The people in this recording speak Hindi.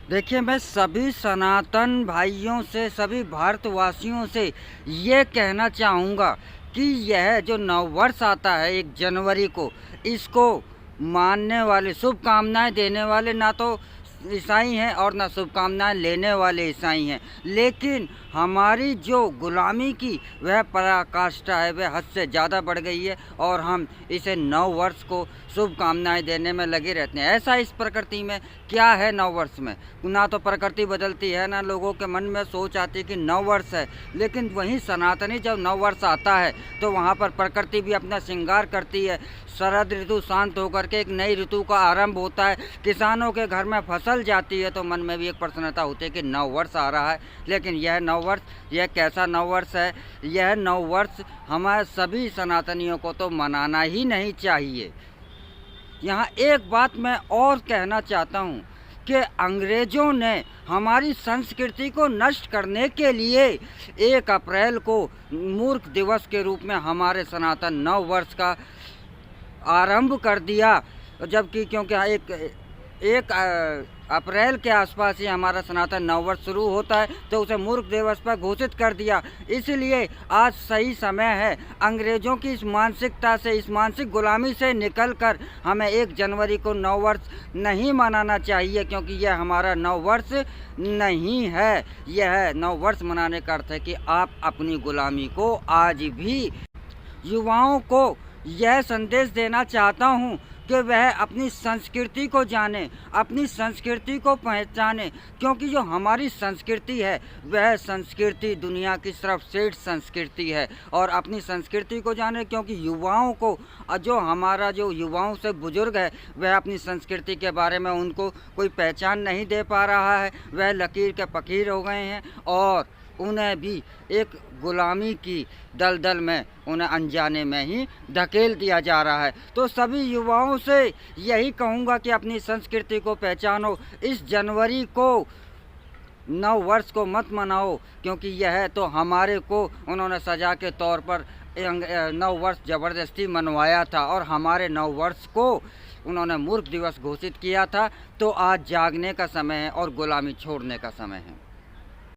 देखिए, मैं सभी सनातन भाइयों से, सभी भारतवासियों से ये कहना चाहूँगा कि यह जो नववर्ष आता है 1 जनवरी को, इसको मानने वाले, शुभकामनाएँ देने वाले ना तो ईसाई हैं और ना शुभकामनाएँ लेने वाले ईसाई हैं। लेकिन हमारी जो गुलामी की वह पराकाष्ठा है, वह हद से ज़्यादा बढ़ गई है और हम इसे नव वर्ष को शुभकामनाएँ देने में लगे रहते हैं। ऐसा इस प्रकृति में क्या है नव वर्ष में? ना तो प्रकृति बदलती है, ना लोगों के मन में सोच आती कि नव वर्ष है। लेकिन वहीं सनातनी जब नव वर्ष आता है तो वहाँ पर प्रकृति भी अपना श्रृंगार करती है। शरद ऋतु शांत होकर के एक नई ऋतु का आरंभ होता है। किसानों के घर में फसल जाती है तो मन में भी एक प्रसन्नता होती है कि नव वर्ष आ रहा है। लेकिन यह नव वर्ष, यह कैसा नव वर्ष है? यह नव वर्ष हमारे सभी सनातनियों को तो मनाना ही नहीं चाहिए। यहाँ एक बात मैं और कहना चाहता हूँ कि अंग्रेज़ों ने हमारी संस्कृति को नष्ट करने के लिए 1 अप्रैल को मूर्ख दिवस के रूप में हमारे सनातन नव वर्ष का आरंभ कर दिया। जबकि क्योंकि एक अप्रैल के आसपास ही हमारा सनातन नववर्ष शुरू होता है, तो उसे मूर्ख दिवस पर घोषित कर दिया। इसलिए आज सही समय है अंग्रेज़ों की इस मानसिकता से, इस मानसिक गुलामी से निकलकर हमें 1 जनवरी को नववर्ष नहीं मनाना चाहिए, क्योंकि यह हमारा नववर्ष नहीं है। यह नववर्ष मनाने का अर्थ है कि आप अपनी गुलामी को आज भी युवाओं को यह संदेश देना चाहता हूँ कि वह अपनी संस्कृति को जाने, अपनी संस्कृति को पहचाने, क्योंकि जो हमारी संस्कृति है वह संस्कृति दुनिया की सर्वश्रेष्ठ संस्कृति है। और अपनी संस्कृति को जाने, क्योंकि युवाओं को, जो युवाओं से बुजुर्ग है वह अपनी संस्कृति के बारे में उनको कोई पहचान नहीं दे पा रहा है। वह लकीर के फ़कीर हो गए हैं और उन्हें भी एक गुलामी की दलदल में, उन्हें अनजाने में ही धकेल दिया जा रहा है। तो सभी युवाओं से यही कहूँगा कि अपनी संस्कृति को पहचानो। इस जनवरी को, नव वर्ष को मत मनाओ, क्योंकि यह तो हमारे को उन्होंने सज़ा के तौर पर नव वर्ष ज़बरदस्ती मनवाया था और हमारे नव वर्ष को उन्होंने मूर्ख दिवस घोषित किया था। तो आज जागने का समय है और गुलामी छोड़ने का समय है।